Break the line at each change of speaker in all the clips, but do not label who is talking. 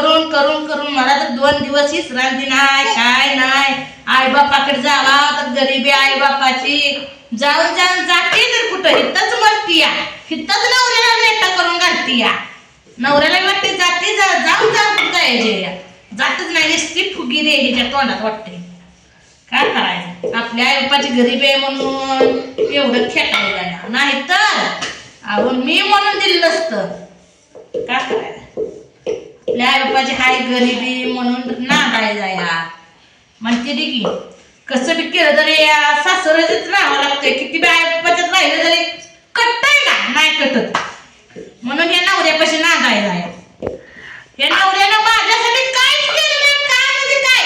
करून करून करून मला तर 2 दिवस विश्रांती नाही, काय नाही. आई बापाकडे जावा तर गरीबी आई बापाची जाऊन जाऊन जाते तर कुठं हितच मरती या, हितच नवऱ्याला नेटा करून घालती या. नवऱ्याला वाटते जाते जाऊन जाऊन कुठं यायचे या, जातच नाही. नुसती फुगी रे हिच्या तोंडात वाटते. काय करायचं, आपल्या आई बापाची गरीबी आहे म्हणून एवढं खेटायला नाही तर अहो मी म्हणून दिलं नसतं. काय करायचं, आपल्या आई बापाची हाय गरीबी म्हणून नांदायला या म्हणते की कसं बी केलं तरी या सासऱ्याचंच राहावं लागतंय. किती बी आई बापाच्यात राहिलं तरी कटतंय का, नाही कटत. म्हणून या नवऱ्यापाशी नांदायला या. या नवऱ्यानं माझ्यासाठी काहीच केलं नाही. काय म्हणजे काय,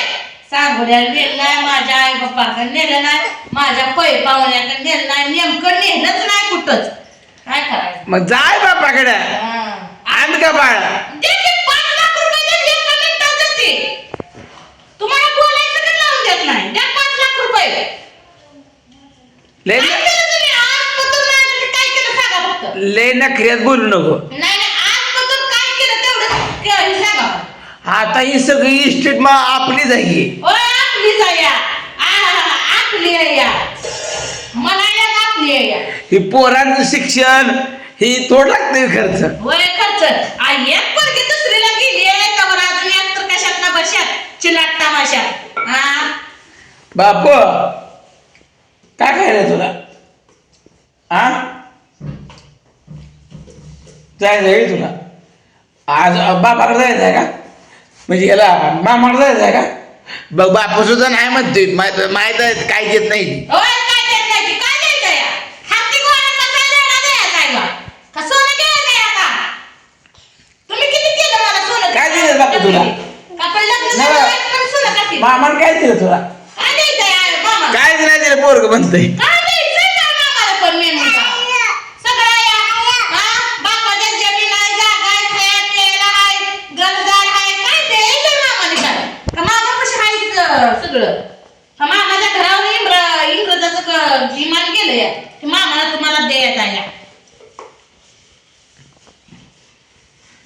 सांगोड्याला नेलं नाही, माझ्या आई बापाकडे नेलं नाही, माझ्या पै पाहुण्याकडे नेलं नाही, नेमकं नेलंच नाही कुठंच. काय करायचं,
मग जाय बापाकडे आण का बाळ.
तुम्हाला बोलायचं का लावून देत नाही, द्या 5 लाख रुपये. काय केलं सांगा फक्त.
लय नखऱ्यात बोलू नको.
नाही आजपासून काय केलं तेवढं सांगा.
आता ही सगळी इस्टेट मग आपलीच आहे की.
आपली जाया, आपली या, मला या आपली या.
ही पोरांचं शिक्षण ही थोडं लागतंय खर्च.
वय खर्च एक पोरगी दुसरीला गेली आहे तर अजून एक तर कशात ना बशात चिलाट तमाशात.
बापू काय खायला तुला, हा जायचं आहे तुला आज बापाकडे जायचं आहे का, म्हणजे याला मामाकडे जायचं आहे का. बघ बापू सुद्धा नाही म्हणतोय, माहित आहे काय देत नाही.
काय देत नाही, काय द्यायचं या हाती गोळा कसा द्यायला काय बा, कसं द्यायचं आता. तुम्ही किती केलं मला सोनं,
काय दिलं बापू तुला,
आपण लग्न झालं सोनं का दिलं,
मामाने काय दिलं तुला,
काय द्यायचं मामा,
काय नाही दिलं पोरग म्हणतंय.
काय द्यायचं का मामाला पण मेन सगळं या. बापाच्या जमीन आहे, जागा आहे, खाया प्यायला आहे, गरजदार आहे, काय द्यायचं मामाने काय का मामा कशी आहे सगळं. मामाच्या घरावर इंग्रजाचं विमान गेलं या, मामाला तुम्हाला द्यायचं आहे.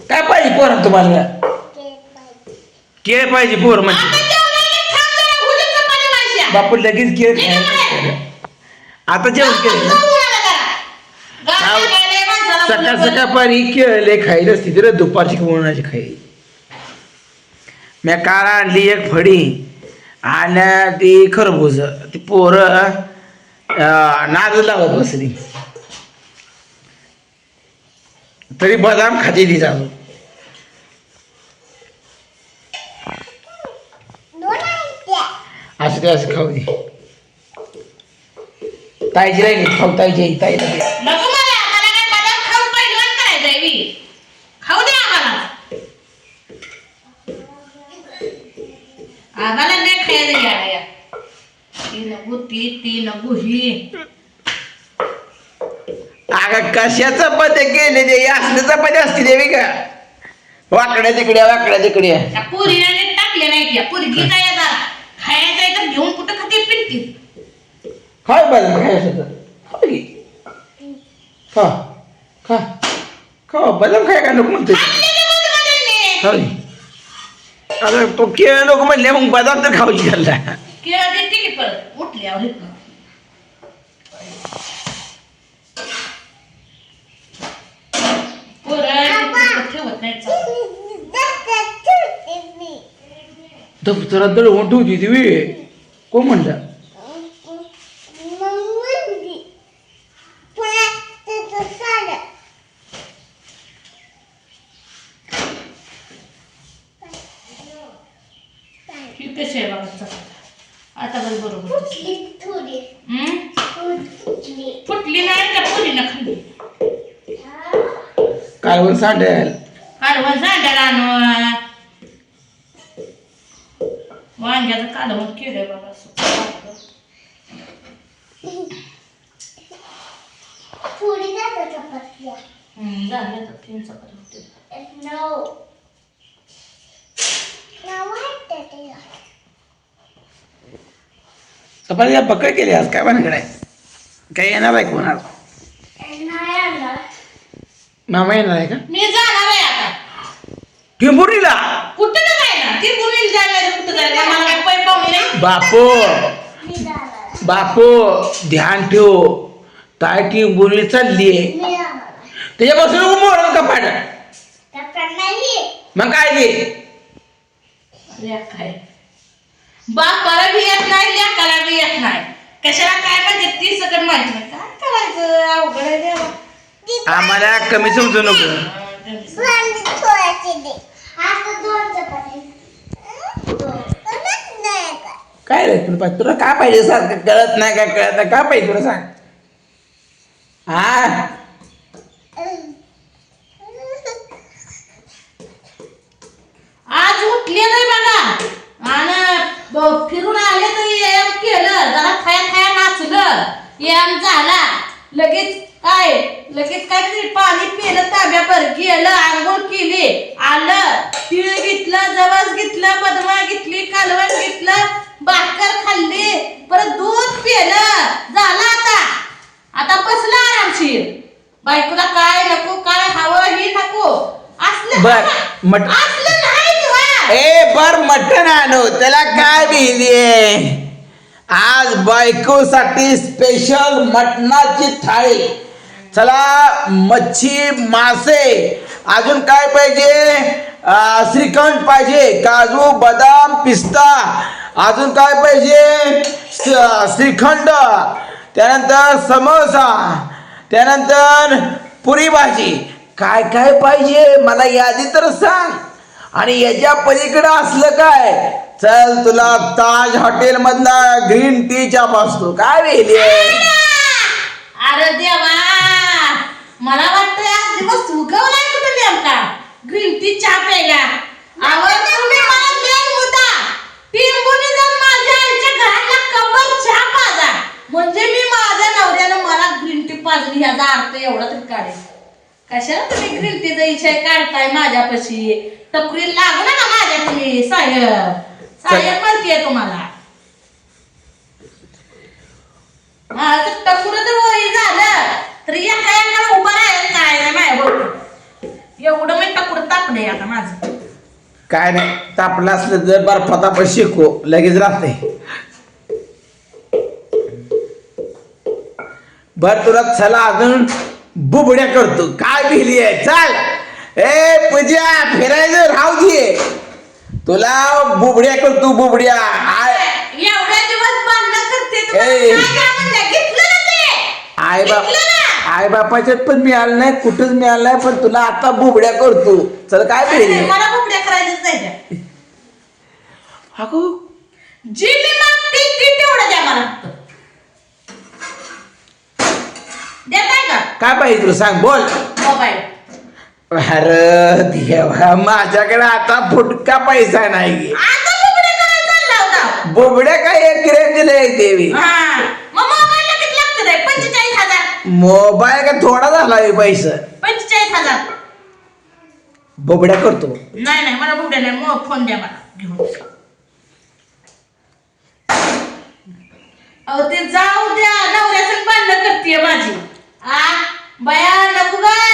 काय पाहिजे पोरा तुम्हाला, केळ पाहिजे पोर म्हणजे. बापू लगेच केळ खायला आता जेवण केलं सकाळ सकाळपारी केळले खायला असते तिला दुपारची कोणाची खाई. मी काल आणली एक फडी आणि ती खरबूज, ती पोरं नाद लावत बसली तरी बदाम खाते ती जाऊ. असं काय असं खाऊ दे, ताईची राहिली खाऊ, ताईची ताईला दे.
नको मला, मला काय बदाम खाऊन पहिलवान करायचंय मी, खाऊ दे आम्हाला. आम्हाला नाही खायला या, ती नको ती नको ही.
अगं कशा चपात्या केलेले असले चपात्या असतील देवी का, वाकड्या तिकड्या.
त्या पोरीने टाकले नाही, त्या पोरगी काय जरा खायचं तर घेऊन कुठं खाते पिंटी.
खाय बरं खायचं खा खा खा बदाम खाय का नको म्हणते. अरे तो केळ नको म्हणले मग बदाम तर खाऊची घालला.
केळं देते की परत उठल्यावर ठेवत नाही.
दप्तरात दळवून ठेवती ती कोण म्हणला.
कशी आहे बघा आता बरोबर फुटली नाही त्या पोरीनं खाल्ली.
कालवण सांडेल
कालवण सांडायला आणून वांग्याचं कालवण केलंय बघा. झालं तर 3 चपात्या होते.
चपात्या पकड केली आज काय बनकडे काय येणार आहे कोणाला. मामा येणार आहे का
मी जाणार आहे आता
टिंबुर्णीला.
कुठं ना जायला ती बोलील जायला कुठं जायला मला काय पै पाहुणे नाही
बापू ध्यान ठेव ताय ती बोलली चाललीये त्याच्यापासून मोडल कपाट मग काय ते
लेखाय बापाला बी येत नाही लेकाला बी येत नाही कशाला काय म्हणजे ती सगळं माहिती नाही काय करायचं अवघड आहे देवा
आम्हाला कमी समजू नको काय रे तुला काय पाहिजे सारखं कळत नाही काय कळत नाही काय पाहिजे तुला सांग हा
आज उठले नाही बघा आणि फिरून आले तरी व्यायाम केलं जरा खाया खाया नाचलं व्यायाम झाला लगेच काय तरी पाणी पिलं ताब्यावर गेलं आंघोळ केली आलं तिळ घेतलं जवस घेतलं बदमा घेतली कालवण घेतलं भाकर खाल्ली परत दूध पिलं झालं आता बसलं आरामशीर बायकोला काय नको काय हवं ही नको असलं
बर
असलं नाही किंवा
ए बर मटण आणू त्याला काय भीतीये आज बायकोसाठी स्पेशल मटणाची थाळी चला मच्छी मासे अजून काय पाहिजे श्रीखंड पाहिजे काजू बदाम पिस्ता अजून काय पाहिजे श्रीखंड त्यानंतर समोसा त्यानंतर पुरी भाजी काय काय पाहिजे मला यादी तर सांग आणि याच्या पलीकडे असलं काय चल तुला ताज हॉटेल मधला ग्रीन टी चा बसतो काय वेली
अरे देवा मला वाटतं आज दिवस उगवलाय कुठे नेमका ग्रीन टी चहा प्यायला आवड तुम्ही मला मेन होता टिंबुनी जाऊन माझ्या आईच्या घरातला कपर चहा पाजा म्हणजे मी माझ्या नवऱ्यानं मला ग्रीन टी पाजली ह्याचा अर्थ एवढा तरी काढेल कशाला तुम्ही ग्रीन टीचा विषय काढताय माझ्यापाशी टपरी लागू नका माझ्या तुम्ही साहेब म्हणतेय तुम्हाला हा तर टकुर तर वही झालं तर एका उभं राहायला काय नाही माझ्या बरोबर एवढं मी टकुर तापलंय आता माझं
काय नाही तापलं असलं जर बर्फात आपण शिकू लगेच राहते बर तुला चला अजून बुबड्या करतो काय भिली आहे चल ए पूजा फिरायचं राहू दे तुला बुबड्या करतो बुबड्या
एवढ्या दिवस बांधणं करते
ए.
घेतलं ना ते
आई बापाच्यात पण मिळालं नाही कुठंच मिळालं नाही पण तुला आता बुबड्या करतो चल काय भिली
मला बुकड्या करायचंच नाही त्या.
अगो
जी मी मागते ती तेवढं द्या मला फक्त. देताय का
काय पाहिजे तुला सांग बोल
मोबाईल
अरे देवा माझ्याकडे आता फुटका पैसा नाही
आता बुकड्या करायला चालला होता
बुबड्या काय एक रेंज लय देवी
हा मग मोबाईलला किती लागतं रे 45,000
मोबाईल का थोडा झाला पैसा
45,000
बुबड्या करतो
नाही मला बुकड्या नाही मग फोन द्या मला घेऊन अहो ते जाऊ द्या नवऱ्याचं भांडण करते माझी आ बया नको काय